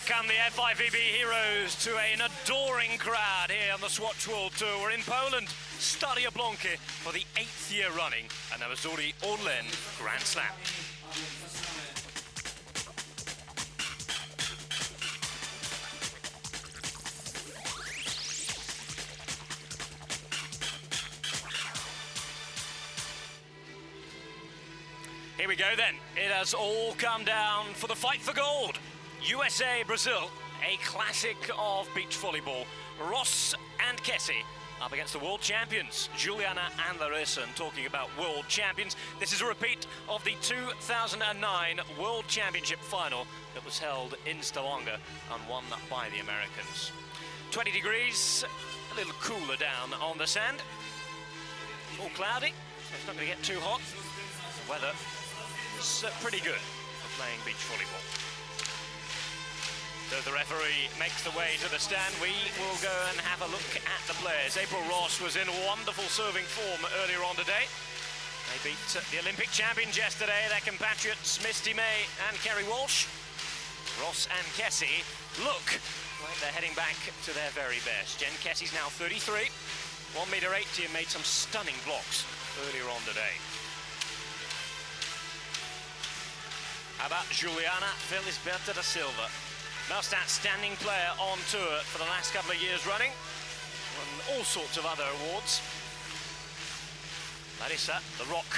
come the FIVB heroes to an adoring crowd here on the SWATCH World Tour. We're in Poland, Stadio Blanki, for the 8th year running, and the Mazury Orlen Grand Slam. Here we go then. It has all come down for the fight for gold. USA, Brazil, a classic of beach volleyball. Ross and Kessy up against the world champions, Juliana and Larissa. And talking about world champions, this is a repeat of the 2009 World Championship final that was held in Stavanger and won by the Americans. 20 degrees, a little cooler down on the sand. All cloudy, so it's not going to get too hot. The weather is pretty good for playing beach volleyball. So the referee makes the way to the stand. We will go and have a look at the players. April Ross was in wonderful serving form earlier on today. They beat the Olympic champions yesterday, their compatriots Misty May and Kerry Walsh. Ross and Kessy look like they're heading back to their very best. Jen Kessy's now 33, 1.80 m, and made some stunning blocks earlier on today. How about Juliana Felisberta da Silva? Most outstanding player on tour for the last couple of years running. Won all sorts of other awards. Larissa, the rock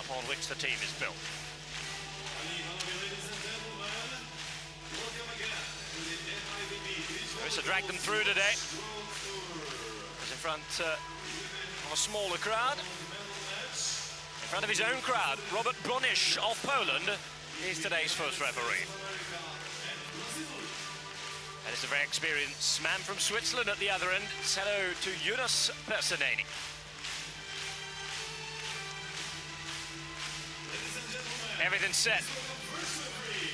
upon which the team is built. Larissa dragged them through today. Was in front of a smaller crowd. In front of his own crowd, Robert Bronisz of Poland is today's first referee. And it's a very experienced man from Switzerland at the other end. It's hello to Jonas Personeni. Everything's set.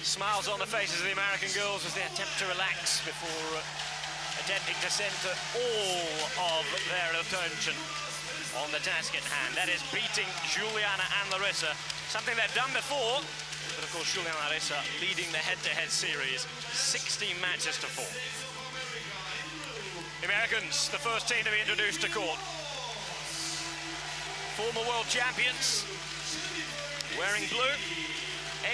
Smiles on the faces of the American girls as they attempt to relax before attempting to center all of their attention on the task at hand. That is beating Juliana and Larissa, something they've done before. But of course, Juliana and Larissa leading the head-to-head series, 16 matches to 4. The Americans, the first team to be introduced to court. Former world champions, wearing blue,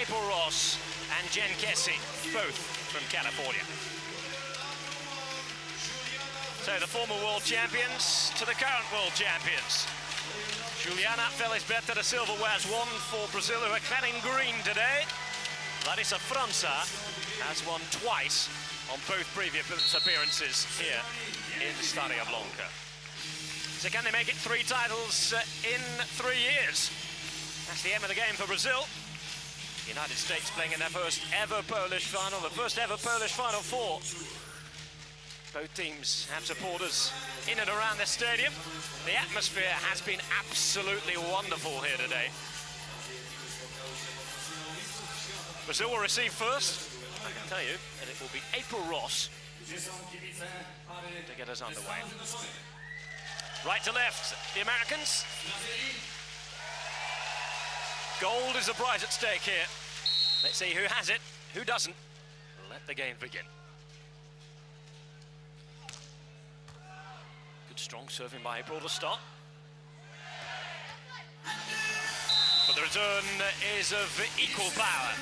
April Ross and Jen Kessy, both from California. So the former world champions to the current world champions. Juliana Felisberta da Silva wears one for Brazil, who are clad in green today. Larissa França has won twice on both previous appearances here in Stadio Blanki. So can they make it 3 titles in 3 years? That's the aim of the game for Brazil. The United States playing in their first ever Polish final, the first ever Polish Final Four. Both teams have supporters in and around the stadium. The atmosphere has been absolutely wonderful here today. Brazil will receive first. I can tell you that it will be April Ross to get us underway. Right to left, the Americans. Gold is the prize at stake here. Let's see who has it, who doesn't. Let the game begin. Strong serving by April to start. But the return is of equal power.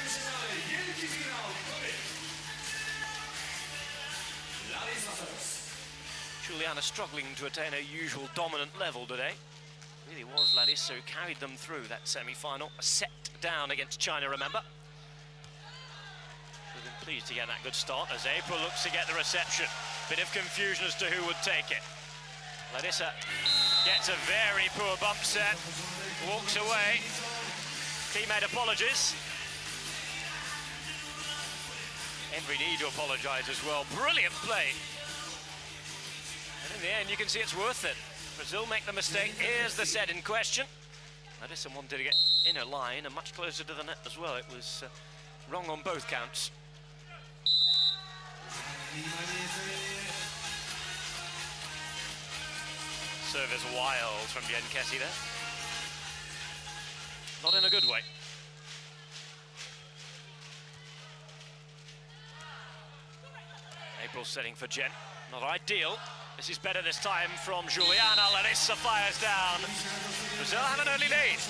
Juliana struggling to attain her usual dominant level today. It really was Larissa who carried them through that semi-final. A set down against China, remember? We've been pleased to get that good start as April looks to get the reception. Bit of confusion as to who would take it. Larissa gets a very poor bump set, walks away. Teammate apologies. Every need to apologize as well. Brilliant play. And in the end, you can see it's worth it. Brazil make the mistake. Here's the set in question. Larissa wanted to get in a line and much closer to the net as well. It was wrong on both counts. Service wild from Jen Kessy there. Not in a good way. April's setting for Jen. Not ideal. This is better this time from Juliana. Larissa fires down. Brazil have an early lead.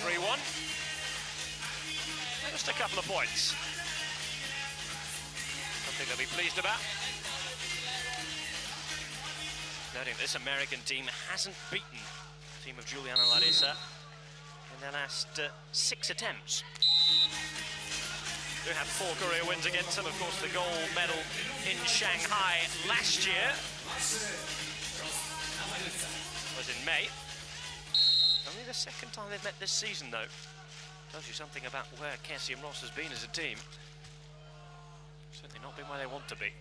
3-1. Just a couple of points. Something they'll be pleased about. Noting this American team hasn't beaten the team of Juliana and Larissa in their last 6 attempts. They have 4 career wins against them. Of course, the gold medal in Shanghai last year was in May. Only the 2nd time they've met this season, though. Tells you something about where Kessy-Ross has been as a team. Certainly not been where they want to be.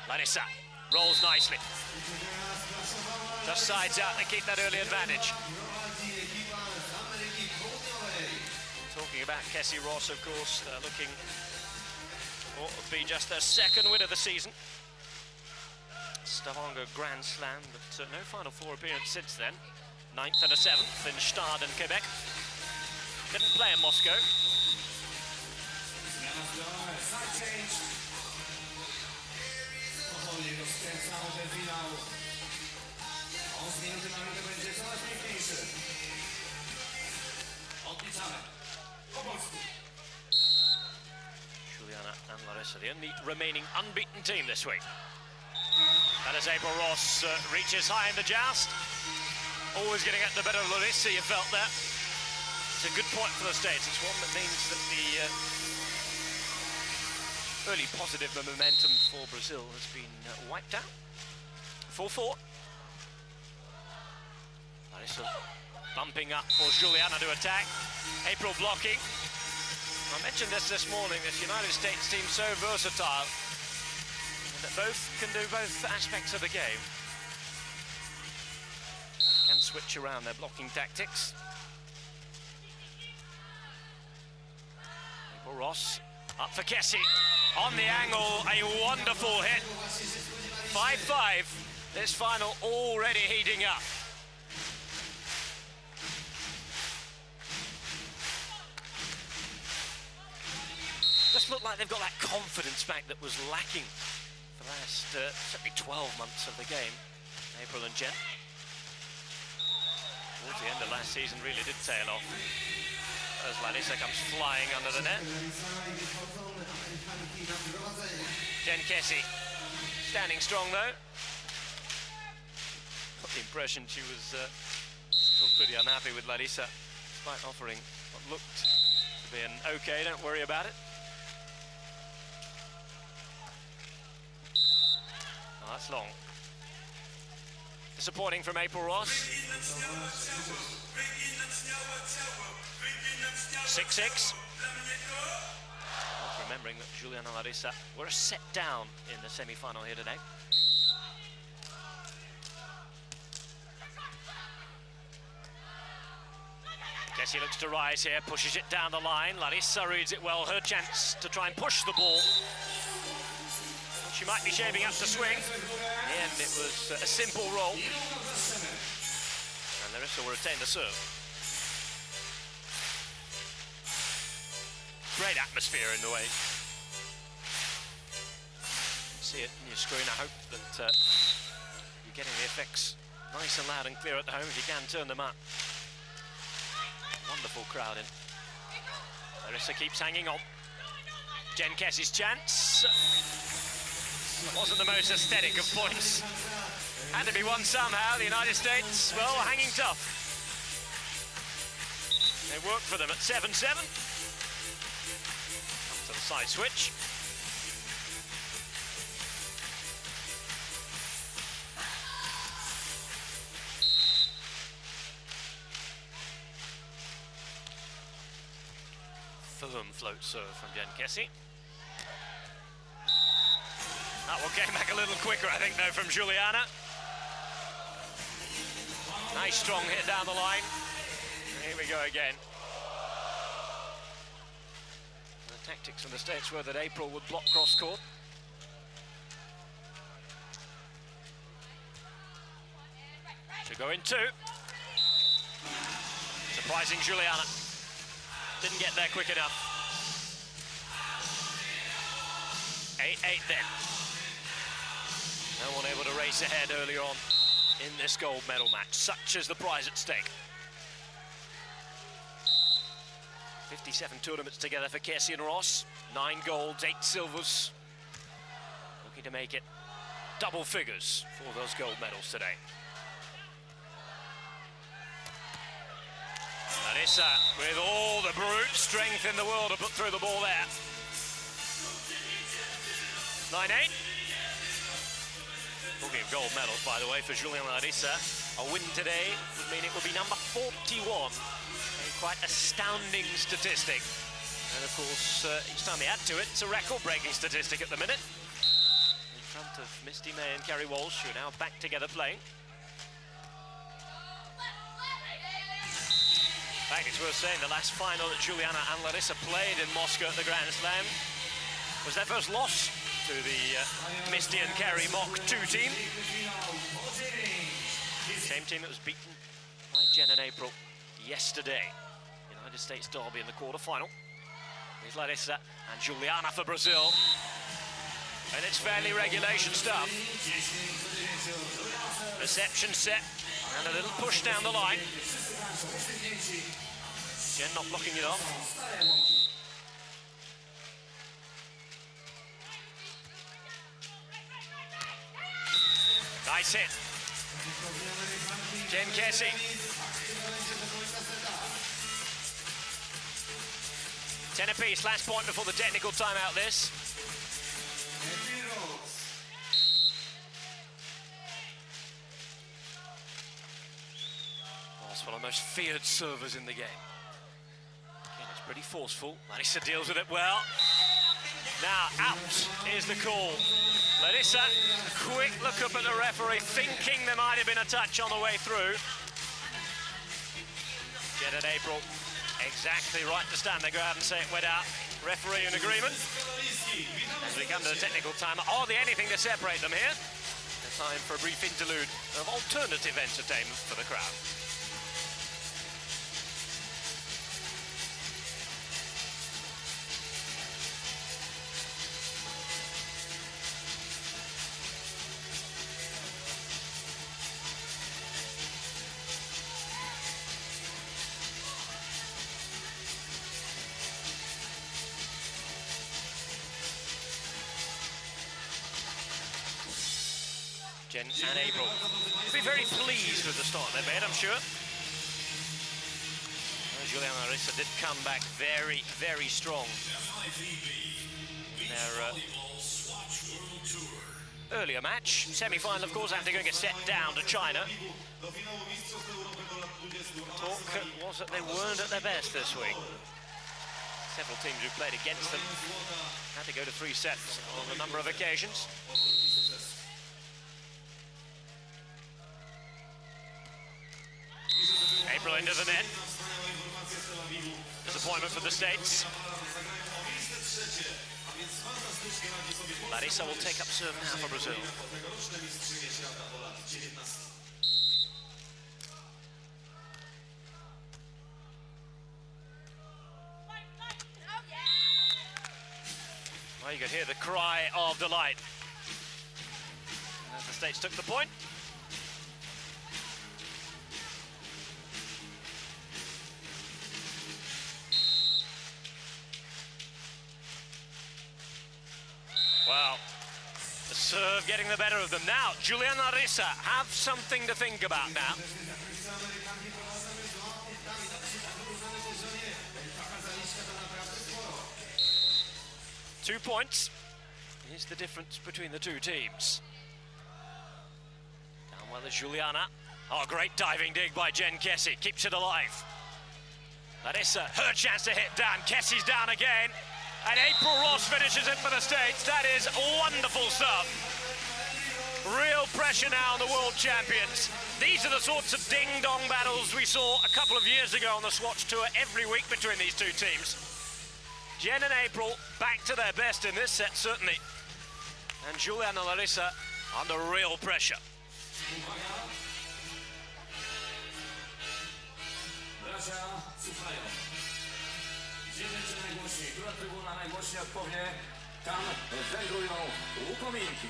Larissa rolls nicely. Just sides out to keep that early advantage. Talking about Kessy-Ross, of course, they're looking for to be just their 2nd win of the season. Stavanger Grand Slam, but no Final Four appearance since then. 9th and a 7th in Stade and Quebec. Didn't play in Moscow. Juliana and Larissa, the only remaining unbeaten team this week. That is April Ross reaches high in the joust. Always getting at the better of Larissa, you felt that. It's a good point for the States. It's one that means that the early positive momentum for Brazil has been wiped out. 4-4. Larissa bumping up for Juliana to attack. April blocking. I mentioned this morning, this United States team so versatile that both can do both aspects of the game. Can switch around their blocking tactics. April Ross up for Kessy. On the angle, a wonderful hit. 5-5. This final already heating up. Just look like they've got that confidence back that was lacking for the last certainly 12 months of the game. April and Jen. Towards the end of last season really did tail off as Larissa comes flying under the net. Jen Kessy standing strong though. Got the impression she was still pretty unhappy with Larissa, despite offering what looked to be an okay, don't worry about it. Oh, that's long. Disappointing from April Ross. 6-6. Remembering that Juliana and Larissa were a set down in the semi-final here today. Kessy looks to rise here, pushes it down the line. Larissa reads it well, her chance to try and push the ball. She might be shaping up to swing. In the end, it was a simple roll. And Larissa will retain the serve. Great atmosphere in the way. See it in your screen. I hope that you're getting the effects nice and loud and clear at home if you can turn them up. Wonderful crowd in. Larissa keeps hanging on. Jen Kessy's chance. Wasn't the most aesthetic of points. Had to be won somehow. The United States, well, hanging tough. It worked for them at 7-7. Up to the side switch. Firm float serve from Jen Kessy. That one came back a little quicker, I think, though, from Juliana. Nice strong hit down the line. Here we go again. The tactics from the States were that April would block cross court. To go in two. Surprising Juliana. Didn't get there quick enough. 8-8 then. No one able to race ahead earlier on in this gold medal match. Such is the prize at stake. 57 tournaments together for Kessy-Ross. 9 golds, 8 silvers. Looking to make it double figures for those gold medals today. Larissa with all the brute strength in the world to put through the ball there. 9-8. Talking of gold medals, by the way, for Juliana Larissa, a win today would mean it would be number 41. A quite astounding statistic. And of course, each time they add to it, it's a record-breaking statistic at the minute. In front of Misty May and Kerry Walsh, who are now back together playing. In fact, it's worth saying the last final that Juliana and Larissa played in Moscow at the Grand Slam was their first loss to the Misty and Kerry Mock 2 team. Same team that was beaten by Jen and April yesterday. United States derby in the quarter-final. Here's Larissa and Juliana for Brazil. And it's fairly regulation stuff. Reception set and a little push down the line. Jen not blocking it off. Nice hit. Jen Kessy. Ten apiece, last point before the technical timeout this. That's one of the most feared servers in the game. Again, it's pretty forceful. Larissa deals with it well. Now, out is the call. Larissa, quick look up at the referee, thinking there might have been a touch on the way through. Jen and April, exactly right to stand their ground and say it went out. Referee in agreement. As we come to the technical time, hardly anything to separate them here. A time for a brief interlude of alternative entertainment for the crowd. Jen and April will be very pleased with the start they made, I'm sure. Juliana Larissa did come back very, very strong in their earlier match. Semi-final, of course, after going a set down to China. Talk was that they weren't at their best this week. Several teams who played against them had to go to 3 sets on a number of occasions. April into the net. Disappointment for the States. Larissa will take up serve now for Brazil. Well, you could hear the cry of delight as the States took the point. Well, the serve getting the better of them. Now, Juliana Larissa have something to think about now. Two points is the difference between the two teams. Down well is Juliana. Oh, great diving dig by Jen Kessy. Keeps it alive. Larissa, her chance to hit down. Kessy's down again. And April Ross finishes it for the States. That is wonderful stuff. Real pressure now on the world champions. These are the sorts of ding-dong battles we saw a couple of years ago on the Swatch Tour every week between these two teams. Jen and April back to their best in this set, certainly. And Juliana Larissa under real pressure. Tam wędrują upominki.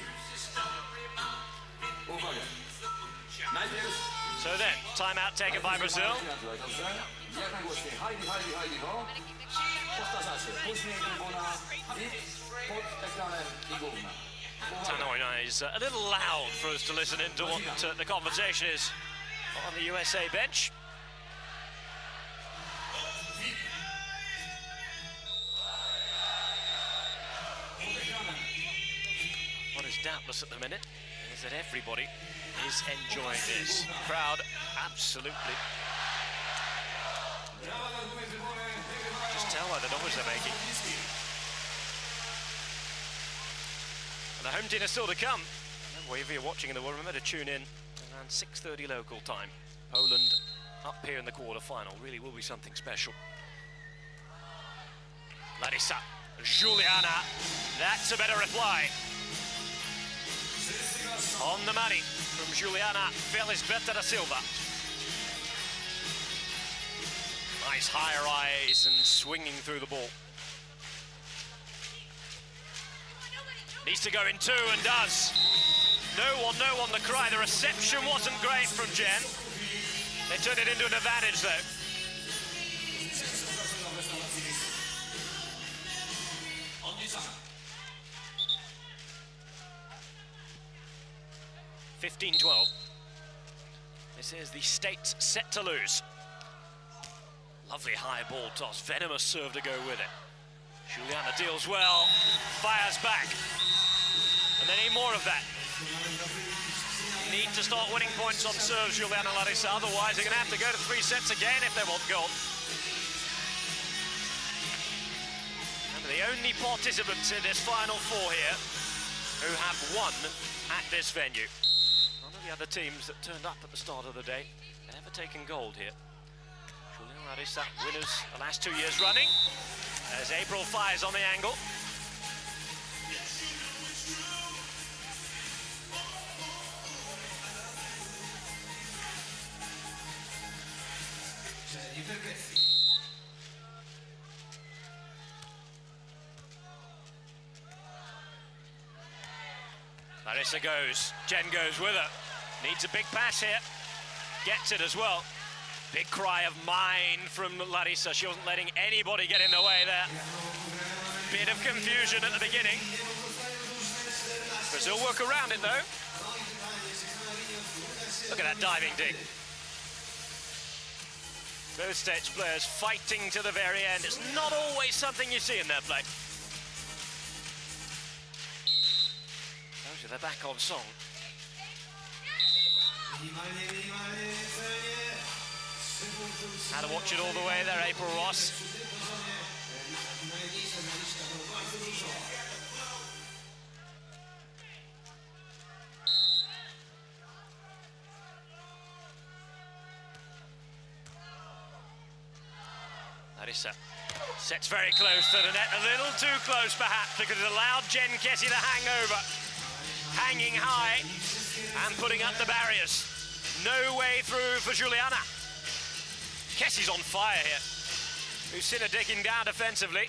Uwaga. Najpierw... So then, timeout taken by Brazil. Jak najgłośniej. Heidi, Heidi, Heidi, ho. Powtarzacie. Później trybuna VIP pod ekranem i główna. Tannoy is a little loud for us to listen into what the conversation is on the USA bench. What is doubtless at the minute is that everybody is enjoying this. Crowd, absolutely. Just tell by the noise they're making. And the home team is still to come. If you're watching in the world, remember to tune in around 6:30 local time. Poland up here in the quarter-final. Really will be something special. Larissa-Juliana, that's a better reply. On the money from Juliana da Silva. Nice high rise and swinging through the ball. Needs to go in two and does. No one to cry. The reception wasn't great from Jen. They turned it into an advantage though. (15-12). This is the States set to lose. Lovely high ball toss, venomous serve to go with it. Juliana deals well, fires back. And they need more of that. Need to start winning points on serves, Juliana Larissa, otherwise they're going to have to go to 3 sets again if they want gold. And the only participants in this final four here who have won at this venue. None of the other teams that turned up at the start of the day ever taken gold here. Juliana Larissa, winners the last 2 years running, as April fires on the angle. Larissa goes, Jen goes with her. Needs a big pass here. Gets it as well. Big cry of mine from Larissa. She wasn't letting anybody get in the way there. Bit of confusion at the beginning. Brazil work around it though. Look at that diving dig. Both States players fighting to the very end. It's not always something you see in their play. They're back on song. Had to watch it all the way there, April Ross. Larissa sets very close to the net, a little too close perhaps, because it allowed Jen Kessy to hang over. Hanging high and putting up the barriers. No way through for Juliana. Kessy's on fire here. Lucina digging down defensively.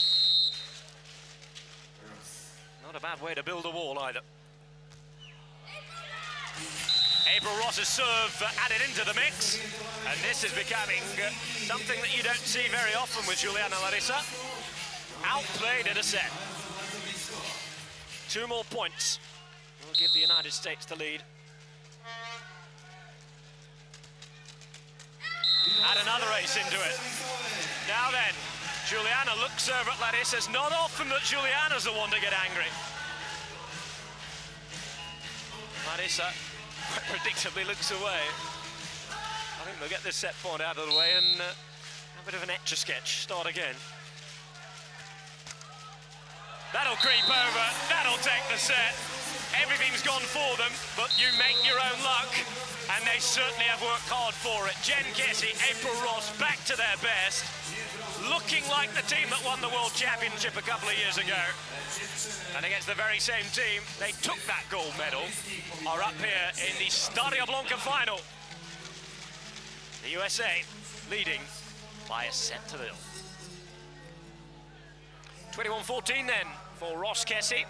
Not a bad way to build a wall either. April Ross's serve added into the mix, and this is becoming something that you don't see very often with Juliana Larissa. Outplayed in a set. 2 more points will give the United States the lead. Add another ace into it. Now then, Juliana looks over at Larissa. It's not often that Juliana's the one to get angry. Larissa predictably looks away. I think they'll get this set point out of the way and a bit of an etch-a-sketch. Start again. That'll creep over, that'll take the set. Everything's gone for them, but you make your own luck, and they certainly have worked hard for it. Jen Kessy, April Ross, back to their best, looking like the team that won the World Championship a couple of years ago. And against the very same team, they took that gold medal, are up here in the Stadio Blanca final. The USA leading by a set to 0. 21-14 then for Ross Kessy.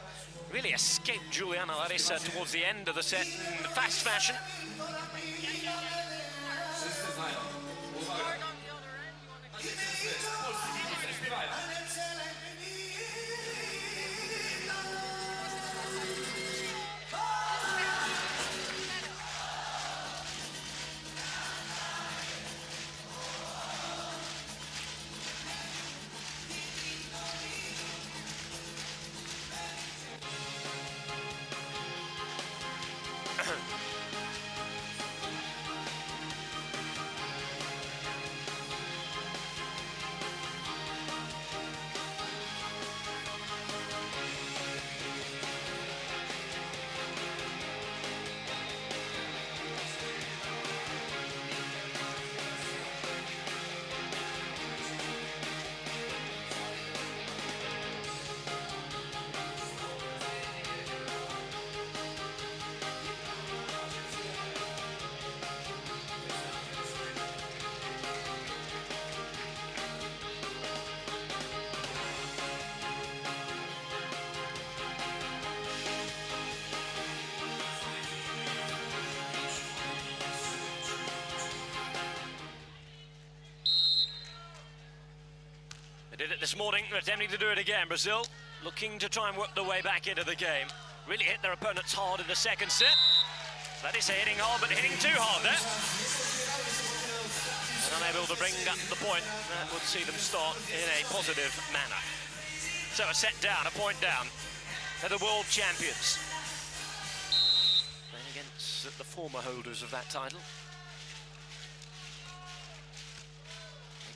Really escaped Juliana Larissa towards the end of the set in fast fashion. They did it this morning, they're attempting to do it again. Brazil looking to try and work their way back into the game. Really hit their opponents hard in the second set. Larissa hitting hard, but hitting too hard there. And unable to bring up the point. That would see them start in a positive manner. So a set down, a point down. They're the world champions. Playing against the former holders of that title.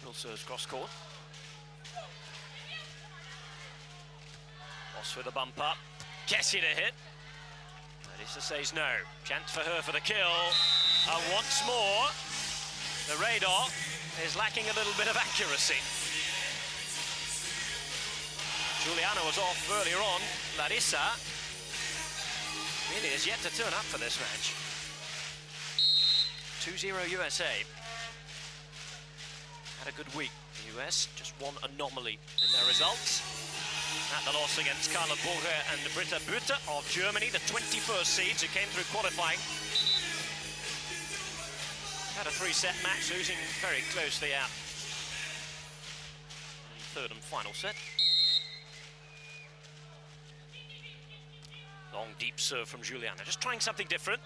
April serves cross court. Ross with a bump up. Kessy to hit. Larissa says no. Chance for her for the kill. And once more, the radar is lacking a little bit of accuracy. Juliana was off earlier on. Larissa really is yet to turn up for this match. 2-0 USA. Had a good week. The US just one anomaly in their results. At the loss against Carla Burger and Britta Butte of Germany, the 21st seeds who came through qualifying. Had a three-set match, losing very closely out. Third and final set. Long, deep serve from Juliana, just trying something different.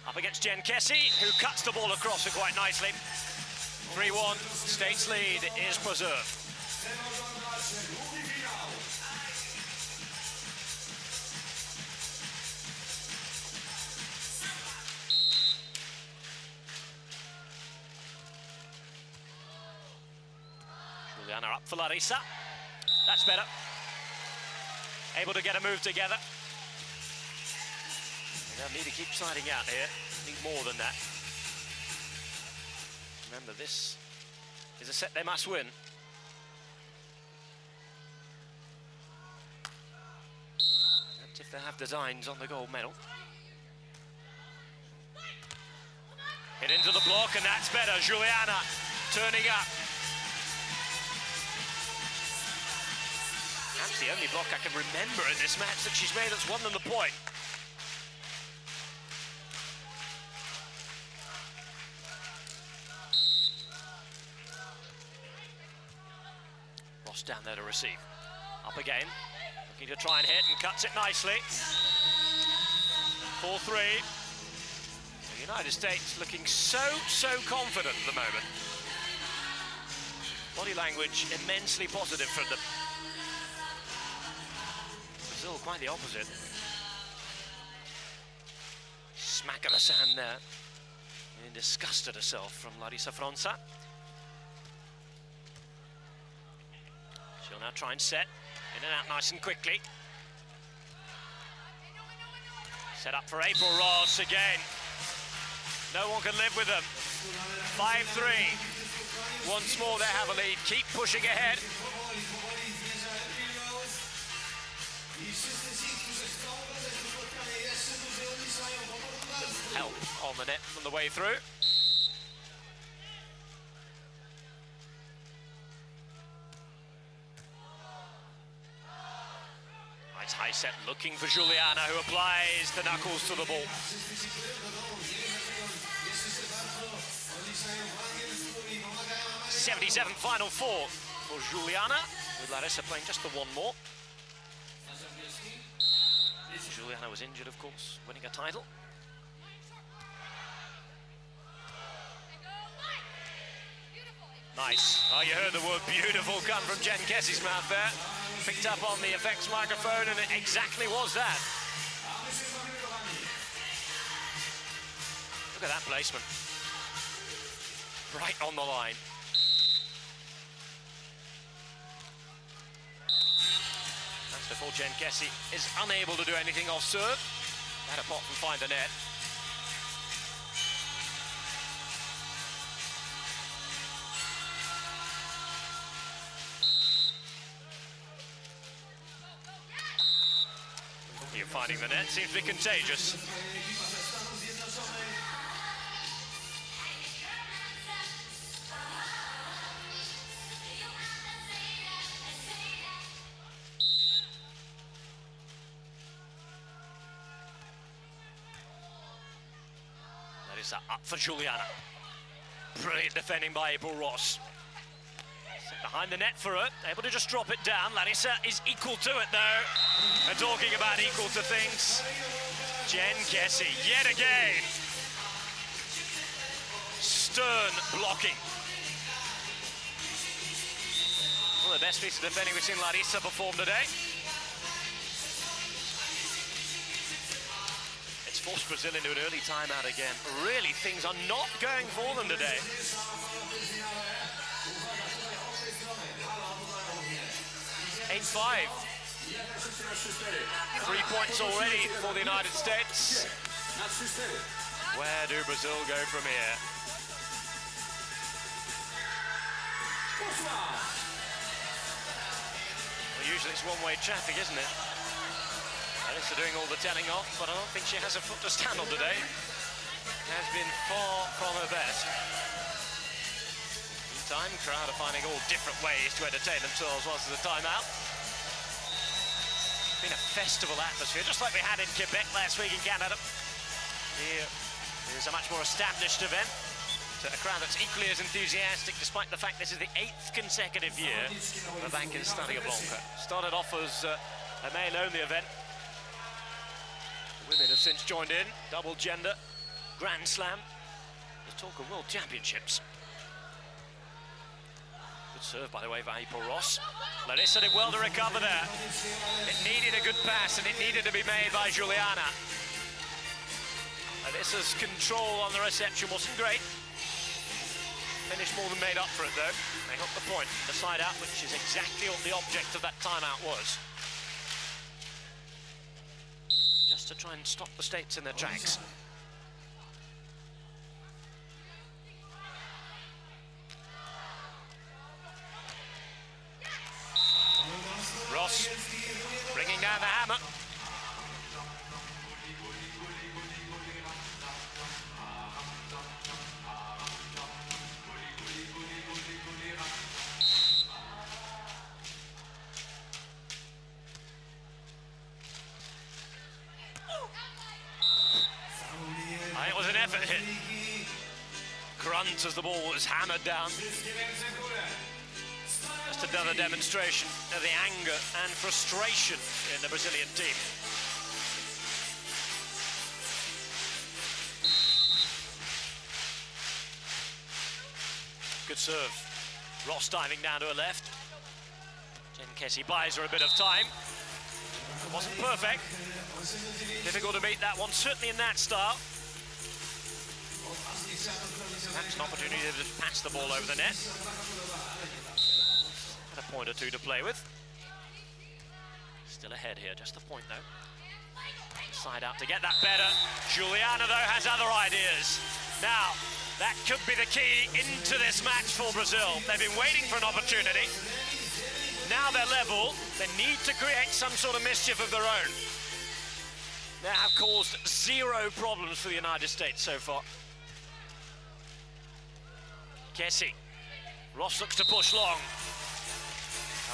Up against Jen Kessy, who cuts the ball across her quite nicely. 3-1, States lead is preserved. Juliana up for Larissa. That's better. Able to get a move together. They don't need to keep siding out here. Need more than that. Remember, this is a set they must win. And if they have designs on the gold medal. Hit into the block, and that's better. Juliana turning up. That's the only block I can remember in this match that she's made that's won them the point. Ross down there to receive. Up again, looking to try and hit, and cuts it nicely. 4-3. The United States looking so confident at the moment. Body language immensely positive from them. Brazil quite the opposite. Smack of the sand there. And disgusted herself from Larissa Fronza. She'll now try and set. In and out nice and quickly. Set up for April Ross again. No one can live with them. 5-3. Once more they have a lead. Keep pushing ahead. Help on the net on the way through. It's high set looking for Juliana, who applies the knuckles to the ball. 77 final four for Juliana, with Larissa playing just the one more. Juliana was injured, of course, winning a title. Nice. Oh, you heard the word beautiful come from Jen Kessy's mouth there. Picked up on the effects microphone, and it exactly was that. Look at that placement. Right on the line. That's before Jen Kessy is unable to do anything off serve. That apart from find the net. You're finding the net seems to be contagious. Larissa up for Juliana. Brilliant defending by April Ross. Behind the net for her, able to just drop it down. Larissa is equal to it though. And talking about equal to things, Jen Kessy, yet again. Stern blocking. One of the best pieces of defending we've seen Larissa perform today. It's forced Brazil into an early timeout again. Really, things are not going for them today. 8-5. 3 points already for the United States. Where do Brazil go from here? Well, usually it's one-way traffic, isn't it? Larissa doing all the telling off, but I don't think she has a foot to stand on today. Has been far from her best. Meantime, crowd are finding all different ways to entertain themselves whilst there's a timeout. Been a festival atmosphere, just like we had in Quebec last week in Canada. Here is a much more established event. To a crowd that's equally as enthusiastic, despite the fact this is the 8th consecutive year we're back in Stadio Blanco. Started off as a male-only event. The women have since joined in, double gender, Grand Slam. There's talk of World Championships. Good serve, by the way, by April Ross. Larissa did well to recover there. It needed a good pass, and it needed to be made by Juliana. Larissa's control on the reception wasn't great. Finished more than made up for it, though. They got the point, the side out, which is exactly what the object of that timeout was. Just to try and stop the States in their tracks. Ross bringing down the hammer. It was an effort hit. Grunt as the ball was hammered down. Just another demonstration of the anger and frustration in the Brazilian team. Good serve. Ross diving down to her left. Jen Kessy buys her a bit of time. It wasn't perfect. Difficult to beat that one, certainly in that style. Perhaps an opportunity to just pass the ball over the net. Had a point or two to play with. Still ahead here, just a point though. Side out to get that better. Juliana though has other ideas. Now, that could be the key into this match for Brazil. They've been waiting for an opportunity. Now they're level, they need to create some sort of mischief of their own. They have caused zero problems for the United States so far. Kessy. Ross looks to push long.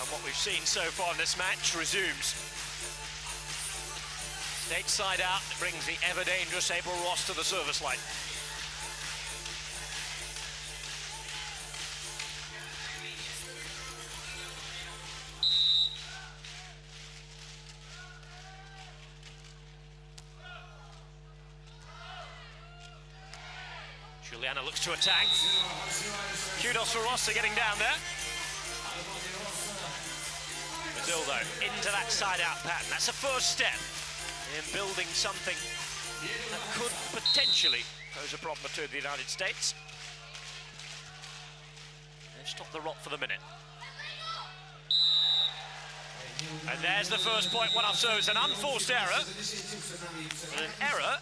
And what we've seen so far in this match resumes. Stateside out brings the ever-dangerous April Ross to the service line. Juliana looks to attack. Kudos for Ross for getting down there. Brazil, though, into that side-out pattern. That's a first step in building something that could potentially pose a problem to the United States. They've stopped the rock for the minute. And there's the first point, one off serve. It's an unforced error. An error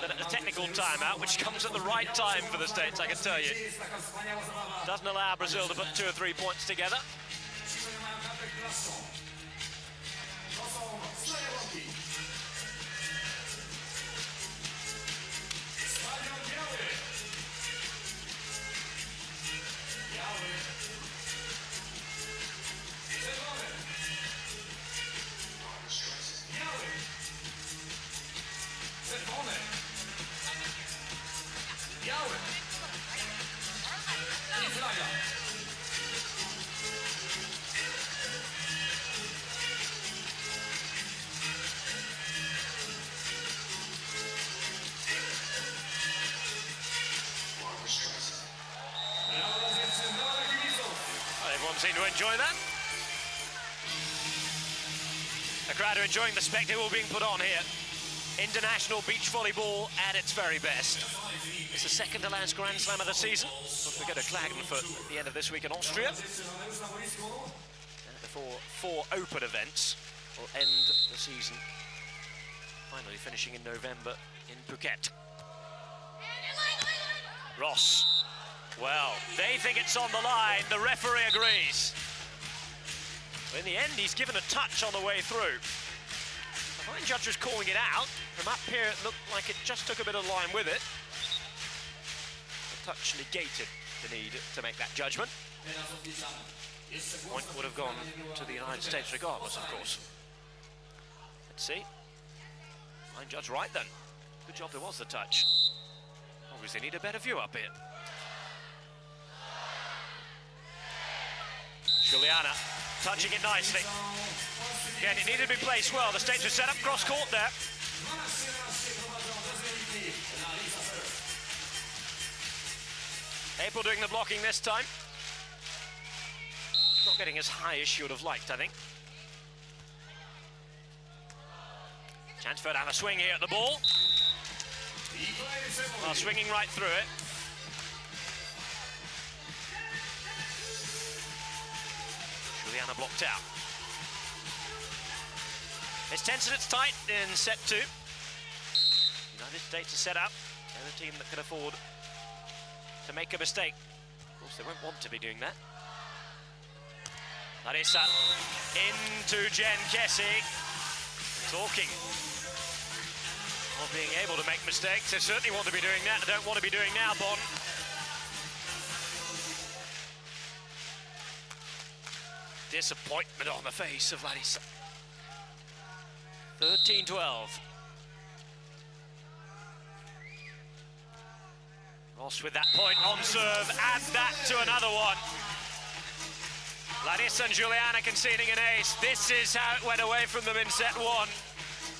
but at a technical timeout, which comes at the right time for the States, I can tell you. Doesn't allow Brazil to put 2 or 3 points together. Everyone seemed to enjoy that. The crowd are enjoying the spectacle being put on here. International beach volleyball at its very best. It's the second to last Grand Slam of the season. We go to Klagenfurt at the end of this week in Austria. And before 4 open events will end the season, finally finishing in November in Phuket. Ross. Well, they think it's on the line. The referee agrees. In the end, he's given a touch on the way through. The fine judge was calling it out. From up here, it looked like it just took a bit of line with it. The touch negated the need to make that judgment. The point would have gone to the United States regardless, of course. Let's see. Fine judge right then. Good job there was the touch. Obviously need a better view up here. Juliana touching it nicely. Again, it needed to be placed well. The States were set up cross court there. April doing the blocking this time. Not getting as high as she would have liked, I think. Chance for her to have a swing here at the ball. Well, swinging right through it. Juliana blocked out. It's tense and it's tight in set 2. United States are set up. They're a team that can afford to make a mistake. Of course, they won't want to be doing that. Larissa into Jen Kessy. Talking of being able to make mistakes. They certainly want to be doing that. They don't want to be doing now, Bon. Disappointment on the face of Larissa. 13-12. Ross with that point on serve, add that to another one. Larissa and Juliana conceding an ace. This is how it went away from them in set 1.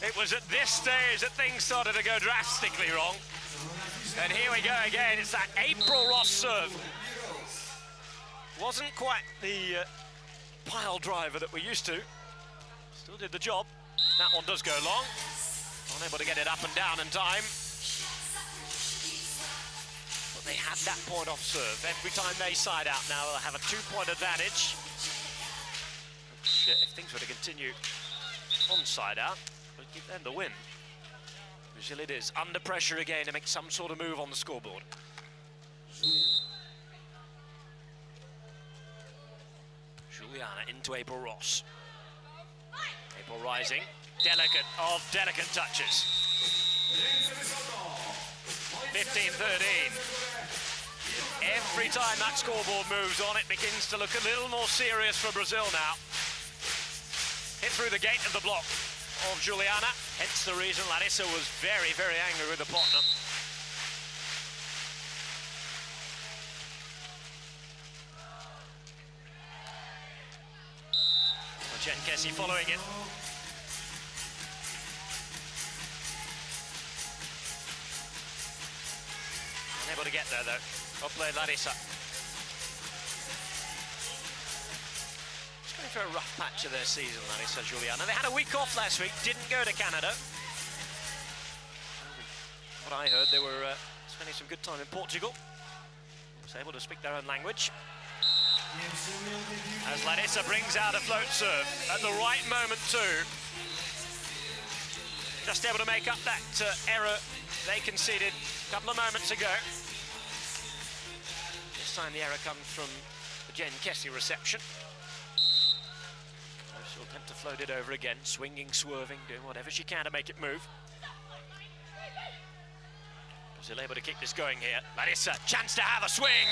It was at this stage that things started to go drastically wrong. And here we go again, it's that April Ross serve. Wasn't quite the pile driver that we're used to. Still did the job. That one does go long. Unable to get it up and down in time. But they had that point off serve. Every time they side out now, they'll have a 2-point advantage. Which, if things were to continue on side out, would give them the win. Brazil it is, under pressure again to make some sort of move on the scoreboard. Juliana into April Ross. April rising, delicate touches. 15-13. Every time that scoreboard moves on, it begins to look a little more serious for Brazil now. Hit through the gate of the block. of Juliana, hence the reason Larissa was very, very angry with the partner. Jen Kessy following it. Unable to get there though. Well played, Larissa. Just going for a rough patch of their season, Larissa-Juliana. They had a week off last week, didn't go to Canada. What I heard, they were spending some good time in Portugal. Was able to speak their own language. As Larissa brings out a float serve at the right moment too. Just able to make up that error they conceded a couple of moments ago. This time the error comes from the Jen Kessy reception. She'll attempt to float it over again, swinging, swerving, doing whatever she can to make it move. Brazil able to keep this going here. Larissa, chance to have a swing.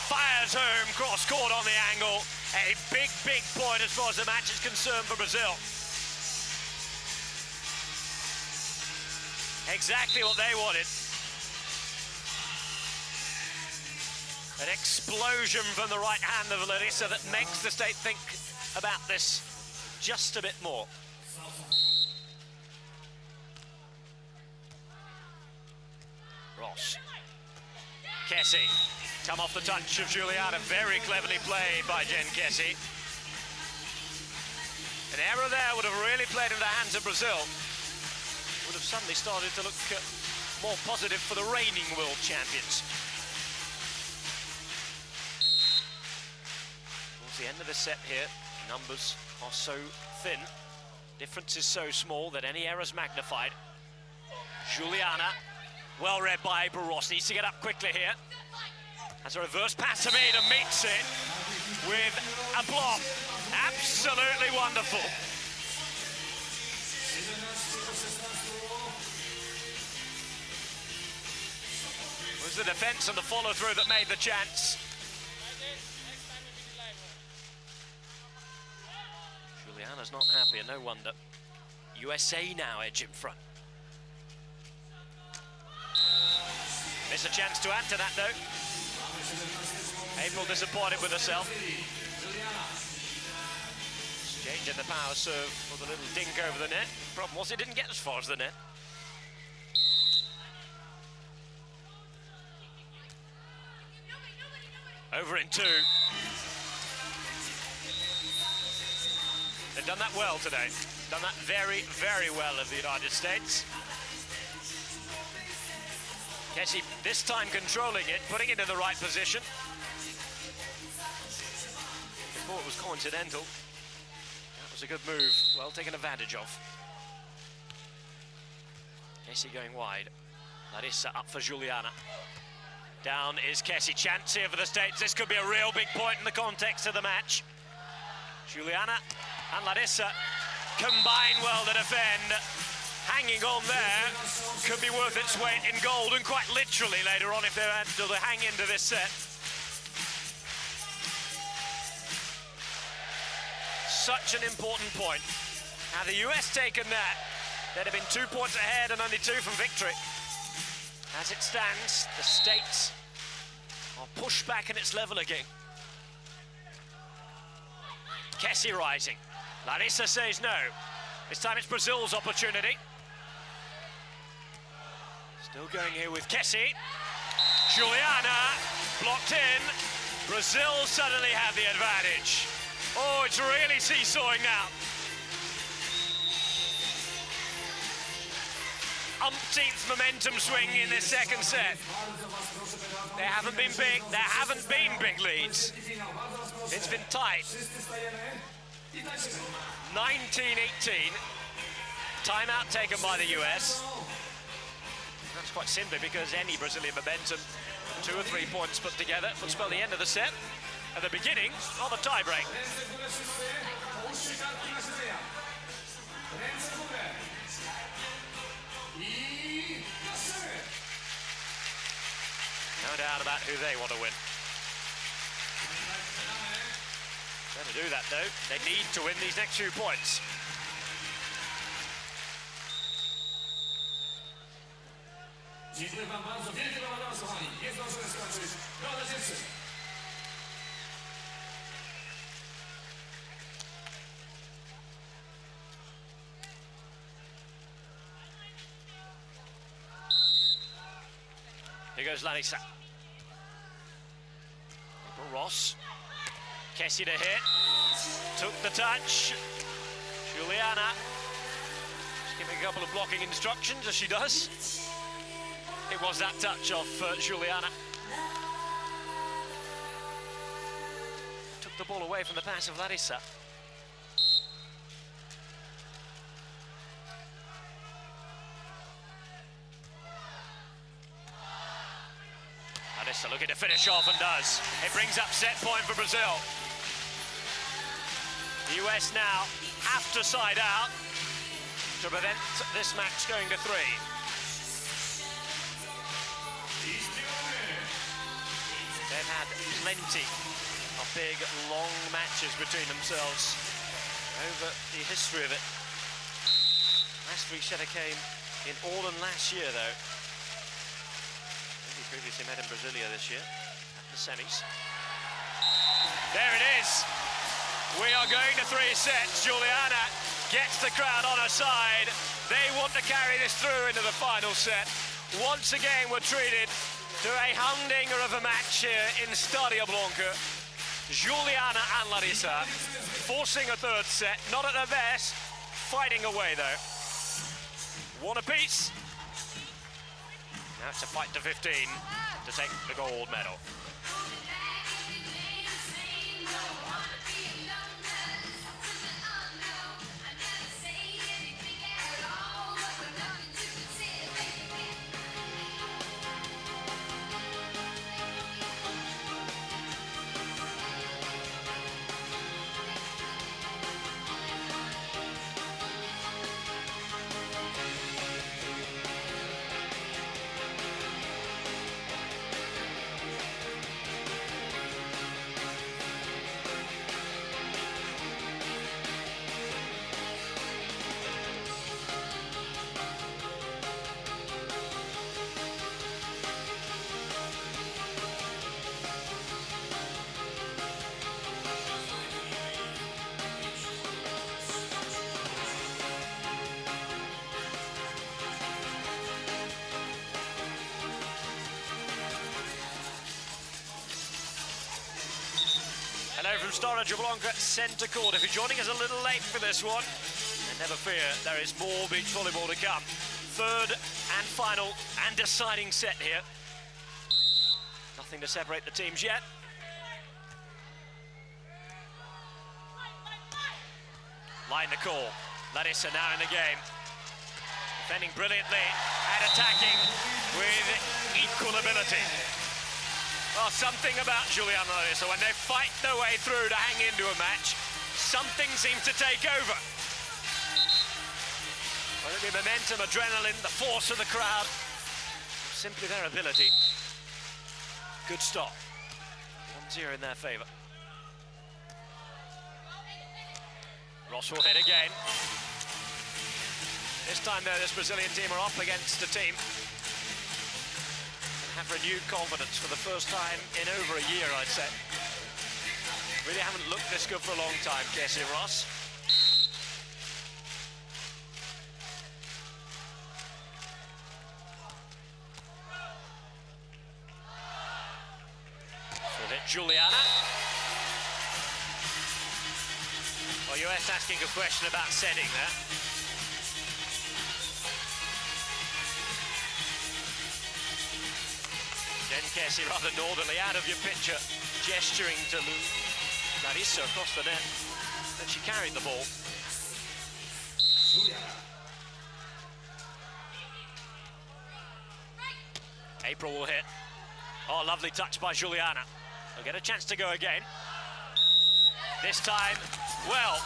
Fires home, cross court on the angle. A big, big point as far as the match is concerned for Brazil. Exactly what they wanted. An explosion from the right hand of Larissa that makes the state think about this just a bit more. Ross. Kessy. Come off the touch of Juliana, very cleverly played by Jen Kessy. An error there would have really played into the hands of Brazil. Would have suddenly started to look more positive for the reigning world champions. Towards the end of the set here, numbers are so thin, difference is so small that any error's magnified. Juliana, well read by Ross, needs to get up quickly here. As a reverse pass to Mida meets it with a block. Absolutely wonderful. It was the defense and the follow-through that made the chance. Juliana's not happy, and no wonder. USA now edge in front. Miss a chance to add to that though. April disappointed with herself. Changing the power serve with a little dink over the net. Problem was it didn't get as far as the net. Over in two. They've done that well today. Done that very, very well of the United States. Kessy this time controlling it, putting it in the right position. Before it was coincidental. That was a good move, well taken advantage of. Kessy going wide. Larissa up for Juliana. Down is Kessy, chance here for the States. This could be a real big point in the context of the match. Juliana and Larissa combine well to defend. Hanging on there could be worth its weight in gold, and quite literally later on if they're able to hang into this set. Such an important point. Had the US taken that, they'd have been 2 points ahead and only 2 from victory. As it stands, the States are pushed back in its level again. Kessy rising. Larissa says no. This time it's Brazil's opportunity. Still going here with Kessy. Juliana blocked in. Brazil suddenly have the advantage. Oh, it's really seesawing now. Umpteenth momentum swing in this second set. There haven't been big leads. It's been tight. 19-18. Timeout taken by the US. That's quite simply because any Brazilian momentum, 2 or 3 points put together, would spell the end of the set. At the beginning of a tiebreak. No doubt about who they want to win. To do that though, they need to win these next few points. Dziękuję wam bardzo. Wielkie brawa, kochani. Nie zdążyłem skończyć. Brawa dziewczyn. Here goes Larissa. Ross. Kessy to hit. Took the touch. Juliana. Just giving a couple of blocking instructions, as she does. It was that touch of Juliana. Took the ball away from the pass of Larissa. Larissa looking to finish off and does. It brings up set point for Brazil. The US now have to side out to prevent this match going to 3. They've had plenty of big, long matches between themselves over the history of it. Last 3-setter came in Orlen last year, though. He previously met in Brasilia this year at the semis. There it is. We are going to 3 sets. Juliana gets the crowd on her side. They want to carry this through into the final set. Once again, we're treated to a humdinger of a match here in Stadio Blanca. Juliana and Larissa forcing a 3rd set. Not at their best. Fighting away, though. One apiece. Now it's a fight to 15 to take the gold medal. Hello from Stadio Blanca centre court. If you're joining us a little late for this one, then never fear, there is more beach volleyball to come. 3rd and final and deciding set here. Nothing to separate the teams yet. Line the call. Larissa now in the game. Defending brilliantly and attacking with equal ability. Well, something about Juliana and Larissa, when they fight their way through to hang into a match, something seems to take over. Whether it be momentum, adrenaline, the force of the crowd, or simply their ability. Good stop. 1-0 in their favour. Ross will hit again. This time, though, this Brazilian team are up against a team have renewed confidence for the first time in over a year, I'd say. Really haven't looked this good for a long time, Kessy-Ross. So hit Juliana. Well, US asking a question about setting there. Kessy rather northerly out of your picture, gesturing to Larissa across the net. Then she carried the ball. April will hit. Oh, lovely touch by Juliana. They'll get a chance to go again. This time, well,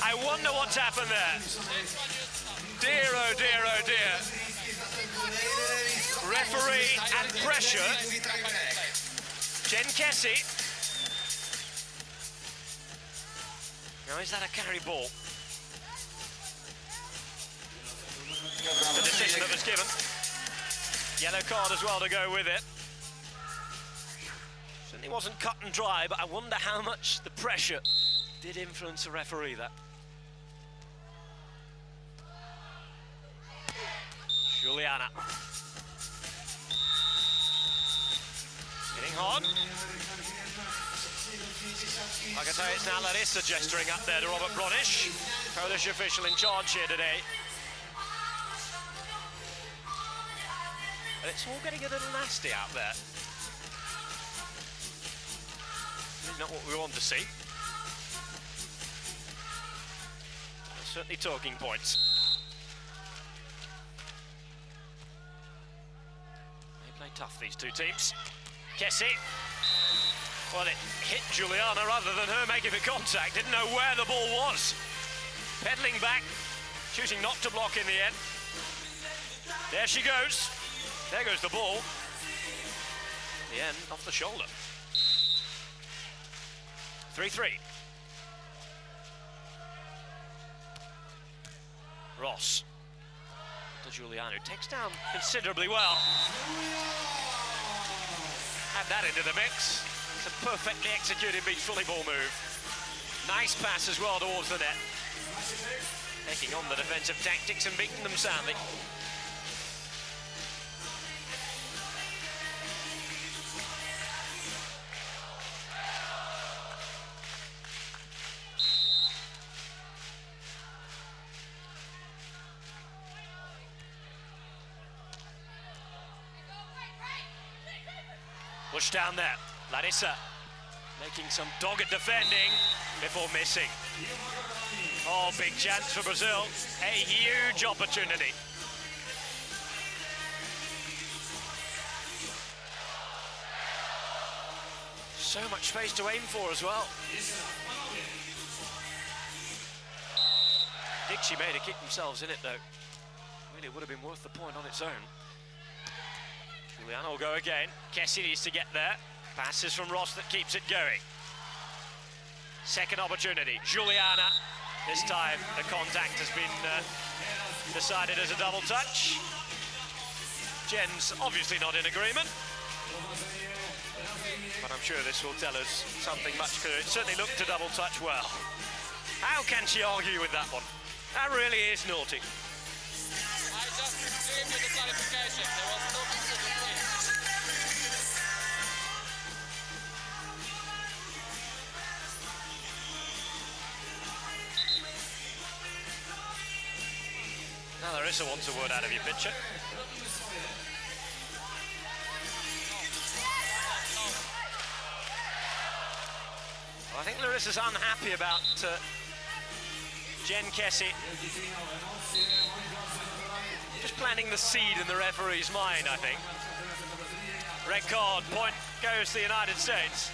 I wonder what's happened there. Dear, oh dear, oh dear. Referee and pressure. Jen Kessy. Now, is that a carry ball? The decision that was given. Yellow card as well to go with it. Certainly wasn't cut and dry, but I wonder how much the pressure did influence the referee there. Juliana. Hitting hard. I can tell you it's now Larissa gesturing up there to Robert Bronish, Polish official in charge here today. And it's all getting a little nasty out there. Not what we want to see. Certainly talking points. They play tough, these two teams. Kessy. Well, it hit Juliana rather than her making the contact. Didn't know where the ball was. Pedaling back, choosing not to block in the end. There she goes. There goes the ball. In the end, off the shoulder. 3-3. Ross. To Juliana, who takes down considerably well. Add that into the mix. It's a perfectly executed beach volleyball move. Nice pass as well towards the net. Taking on the defensive tactics and beating them soundly. Push down there. Larissa making some dogged defending before missing. Oh, big chance for Brazil. A huge opportunity. So much space to aim for as well. Dixie made to keep themselves in it though. Really would have been worth the point on its own. Juliana will go again. Kessy needs to get there. Passes from Ross that keeps it going. Second opportunity. Juliana. This time the contact has been decided as a double touch. Jen's obviously not in agreement. But I'm sure this will tell us something much clearer. It certainly looked to double touch well. How can she argue with that one? That really is naughty. I just gave you the clarification. There was no consideration. Now Larissa wants a word out of your picture. Well, I think Larissa's unhappy about Jen Kessy just planting the seed in the referee's mind, I think. Red card, point goes to the United States.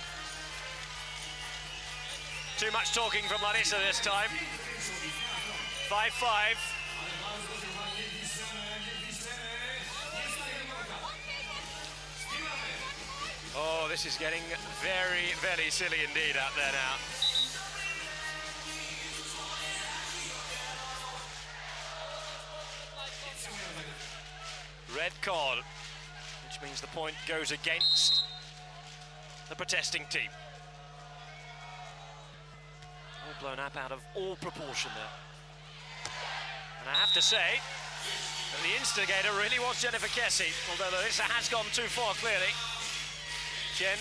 Too much talking from Larissa this time. 5-5. Oh, this is getting very, very silly indeed out there now. Red card, which means the point goes against the protesting team. All blown up out of all proportion there. And I have to say that the instigator really was Jennifer Kessy, although Larissa has gone too far clearly. Jen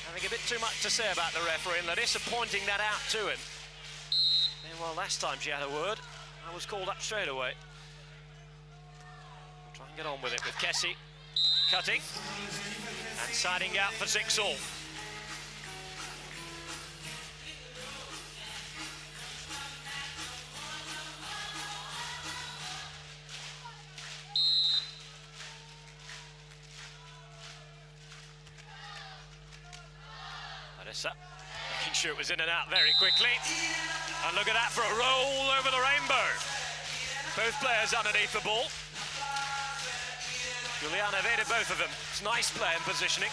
having a bit too much to say about the referee, and Larissa pointing that out to him. Meanwhile, last time she had a word, I was called up straight away. We'll try and get on with it with Kessy cutting and siding out for 6-all. Making sure it was in and out very quickly. And look at that for a roll over the rainbow. Both players underneath the ball. Juliana evaded both of them. It's nice play and positioning.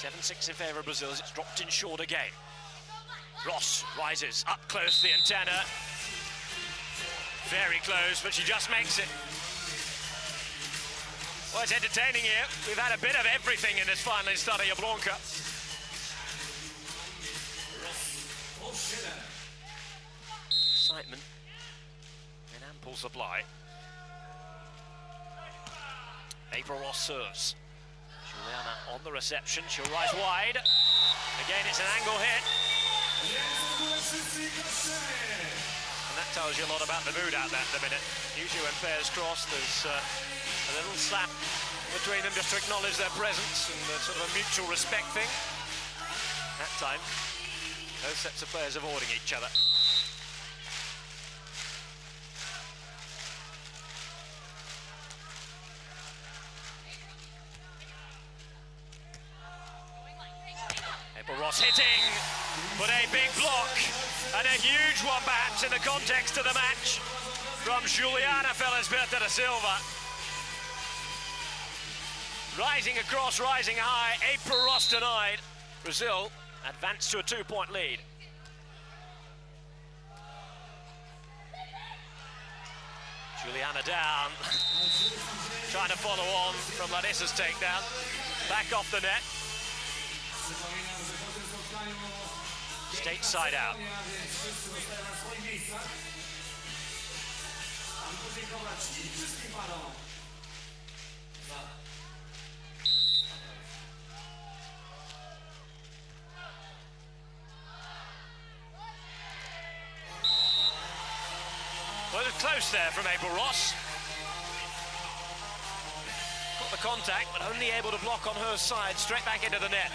7-6 in favour of Brazil as it's dropped in short again. Ross rises up close to the antenna. Very close, but she just makes it. Well, it's entertaining here. We've had a bit of everything in this final in Stadia Blanca. Excitement in ample supply. April Ross serves. Juliana on the reception, she'll rise wide. Again, it's an angle hit. And that tells you a lot about the mood out there at the minute. Usually when pairs cross, there's a little slap between them just to acknowledge their presence and sort of a mutual respect thing. That time, those sets of players avoiding each other. Ross hitting, but a big block and a huge one perhaps in the context of the match from Juliana Felisberto da Silva. Rising across, rising high, April Ross denied. Brazil advanced to a 2-point lead. Juliana down, trying to follow on from Larissa's takedown, back off the net. Stateside out. Well, it's close there from April Ross. Got the contact, but only able to block on her side, straight back into the net.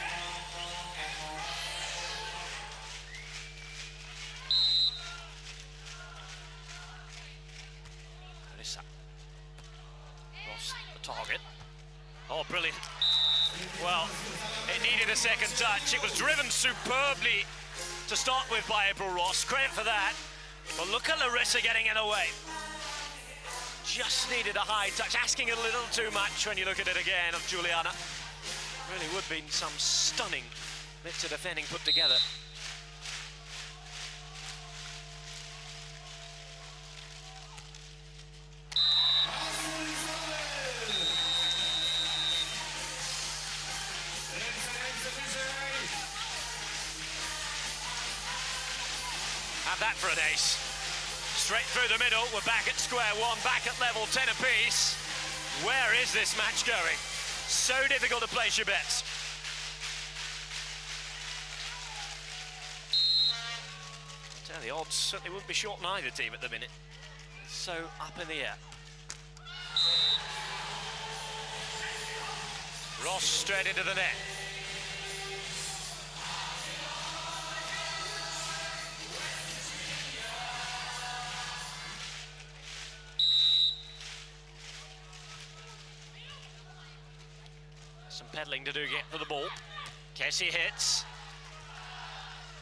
Target. Oh, brilliant. Well, it needed a second touch. It was driven superbly to start with by April Ross. Credit for that. But look at Larissa getting in the way. Just needed a high touch. Asking a little too much when you look at it again of Juliana. Really would be some stunning bits of defending put together. Have that for an ace. Straight through the middle, we're back at square one, back at level 10 apiece. Where is this match going? So difficult to place your bets. I tell you, the odds certainly wouldn't be short on either team at the minute. It's so up in the air. Ross straight into the net. Some peddling to do get for the ball. Kessy hits.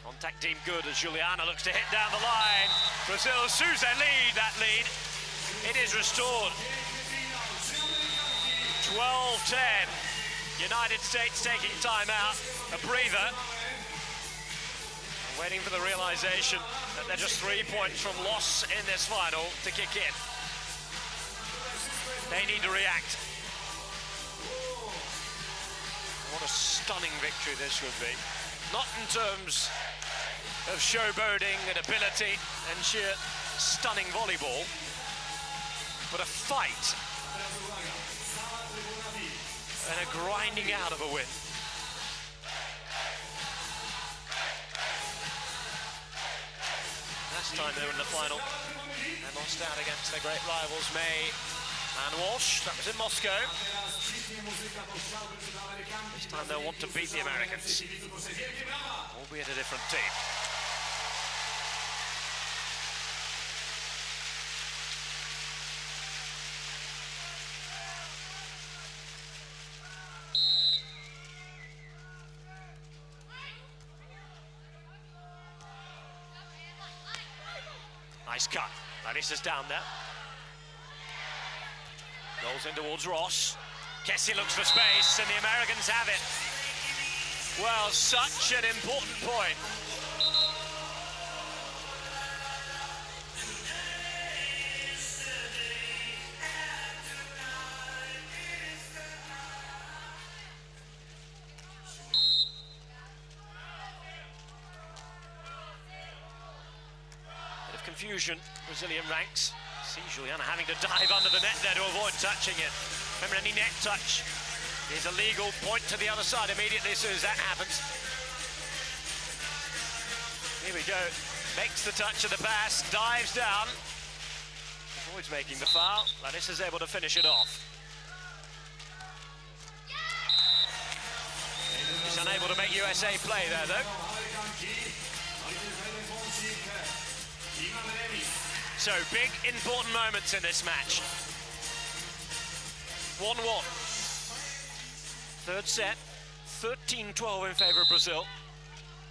Contact deemed good as Juliana looks to hit down the line. Brazil sues their lead, that lead. It is restored. 12-10. United States taking time out. A breather. Waiting for the realization that they're just 3 points from loss in this final to kick in. They need to react. What a stunning victory this would be. Not in terms of showboating and ability and sheer stunning volleyball, but a fight and a grinding out of a win. Last time they were in the final and lost out against their great rivals May and Walsh. That was in Moscow. This time they'll want to beat the Americans, albeit a different team. Nice cut. Larissa's down there. Rolls in towards Ross. Kessy looks for space, and the Americans have it. Well, such an important point. confusion, Brazilian ranks. See Juliana having to dive under the net there to avoid touching it. Remember, any net touch is illegal. Point to the other side immediately as soon as that happens. Here we go. Makes the touch of the pass, dives down. Avoids making the foul. Larissa's able to finish it off. He's unable to make USA play there, though. So, big, important moments in this match. 1-1. Third set, 13-12 in favor of Brazil.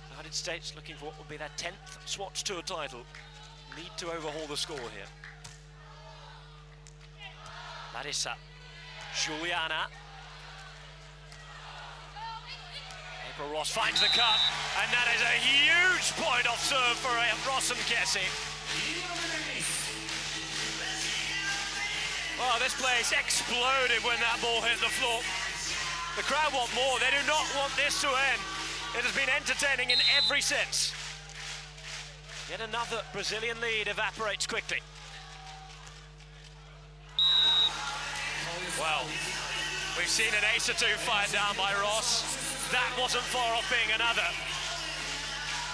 The United States looking for what will be their 10th Swatch Tour title. Need to overhaul the score here. Larissa-Juliana. Ross finds the cut, and that is a huge point off serve for Ross and Kessy. Oh, this place exploded when that ball hit the floor. The crowd want more. They do not want this to end. It has been entertaining in every sense. Yet another Brazilian lead evaporates quickly. Well, we've seen an ace or two fired down by Ross. That wasn't far off being another.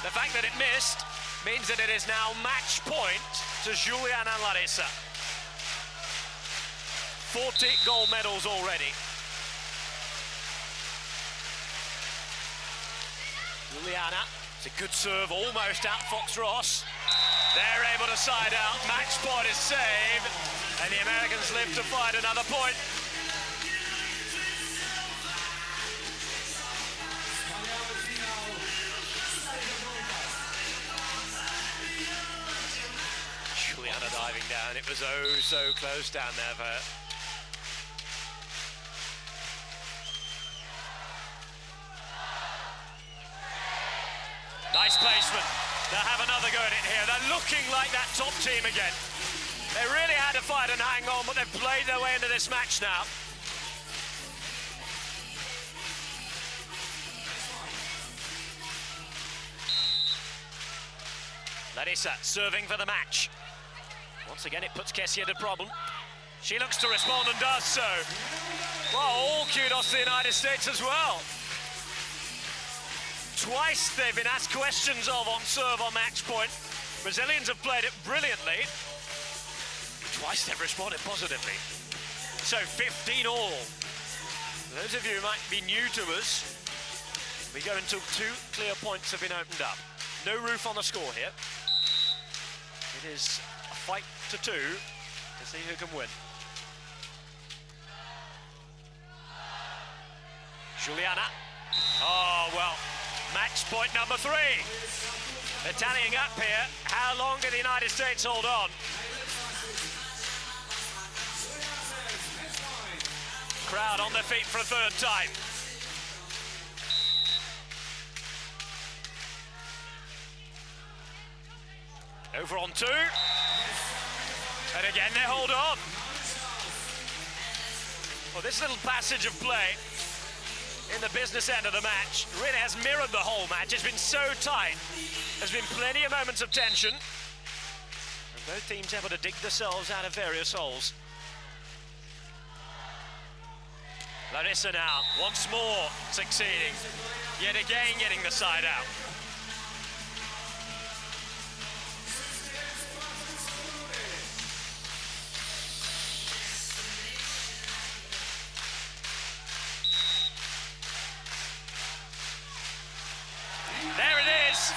The fact that it missed means that it is now match point to Juliana and Larissa. 40 gold medals already. Juliana, it's a good serve, almost out-fox Ross. They're able to side out, match point is saved, and the Americans live to find another point. Juliana diving down, it was oh so close down there for her. Nice placement. They'll have another go at it here. They're looking like that top team again. They really had to fight and hang on, but they've played their way into this match now. Larissa serving for the match. Once again, it puts Kessy into problem. She looks to respond and does so. Well, all kudos to the United States as well. Twice they've been asked questions of on serve on match point. Brazilians have played it brilliantly. Twice they've responded positively. So 15 all. Those of you who might be new to us, we go until 2 clear points have been opened up. No roof on the score here. It is a fight to 2 to see who can win. Juliana. Oh, well. Match point number 3. They're tallying up here. How long can the United States hold on? Crowd on their feet for a third time. Over on 2. And again they hold on. Well, this little passage of play in the business end of the match really has mirrored the whole match. It's been so tight. There's been plenty of moments of tension. And both teams able to dig themselves out of various holes. Larissa now, once more succeeding. Yet again getting the side out. There it is.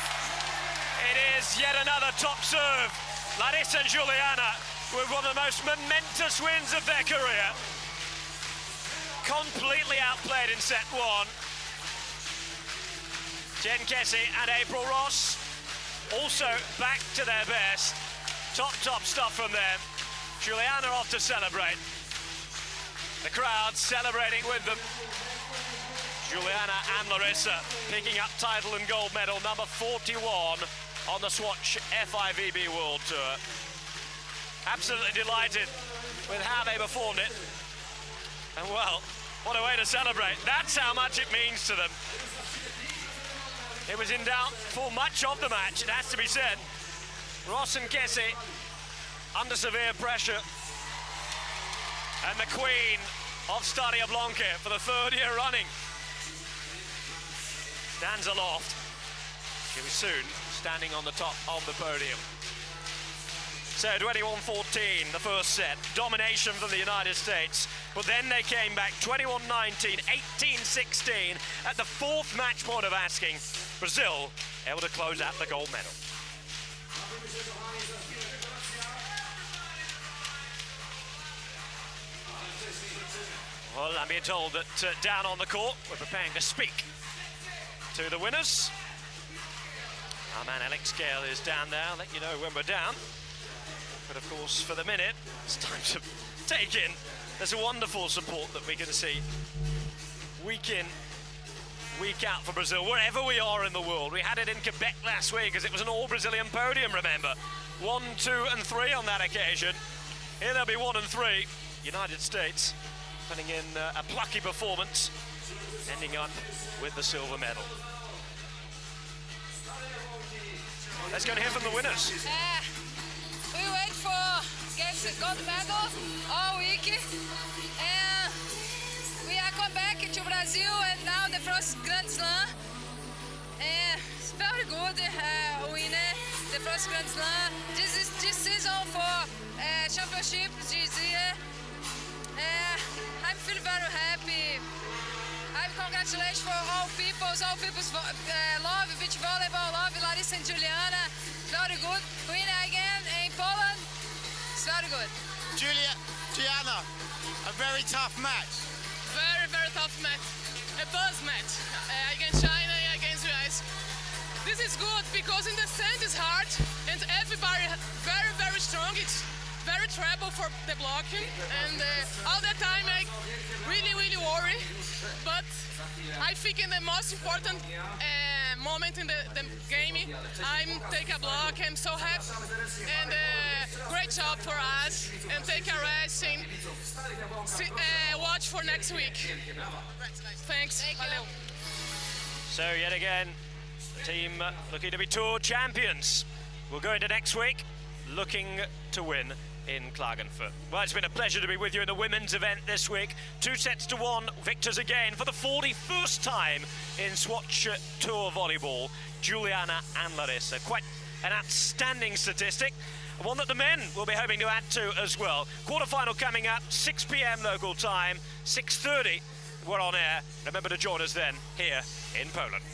It is yet another top serve. Larissa-Juliana with one of the most momentous wins of their career. Completely outplayed in set 1. Jen Kessy and April Ross also back to their best. Top stuff from them. Juliana off to celebrate. The crowd celebrating with them. Juliana and Larissa picking up title and gold medal number 41 on the SWATCH FIVB World Tour. Absolutely delighted with how they performed it. And well, what a way to celebrate. That's how much it means to them. It was in doubt for much of the match, it has to be said. Ross and Kessy under severe pressure. And the queen of Stadia Blanca for the third year running stands aloft. She'll be soon standing on the top of the podium. So 21-14, the first set. Domination from the United States. But then they came back 21-19, 18-16 at the fourth match point of asking. Brazil able to close out the gold medal. Well, I'm being told that down on the court, we're preparing to speak to the winners. Our man Alex Gale is down there. I'll let you know when we're down. But of course, for the minute, it's time to take in. There's a wonderful support that we can see week in, week out for Brazil, wherever we are in the world. We had it in Quebec last week as it was an all-Brazilian podium, remember. 1, 2 and 3 on that occasion. Here there'll be 1 and 3. United States putting in a plucky performance, ending up with the silver medal. Let's go and hear from the winners. We wait for get the gold medal all week, and we are come back to Brazil and now the first Grand Slam. And it's very good winning the first Grand Slam. This season for championship this year. I feel very happy. I congratulate for all people love beach volleyball, love Larissa and Juliana. Very good. Winning again in Poland. It's very good. Gianna, a very tough match. Very, very tough match. A buzz match against China, against US. This is good because in the sand is hard and everybody very, very strong. It's very trouble for the blocking, and all the time I really worry. But I think in the most important moment in the game, I'm take a block. I'm so happy, and great job for us. And take a rest and watch for next week. Thanks. Valeu. So yet again, the team looking to be tour champions. We'll go into next week looking to win in Klagenfurt. Well, it's been a pleasure to be with you in the women's event this week. 2-1 victors again for the 41st time in SWATCH Tour Volleyball, Juliana and Larissa. Quite an outstanding statistic, one that the men will be hoping to add to as well. Quarterfinal coming up, 6 p.m. local time, 6:30. We're on air. Remember to join us then here in Poland.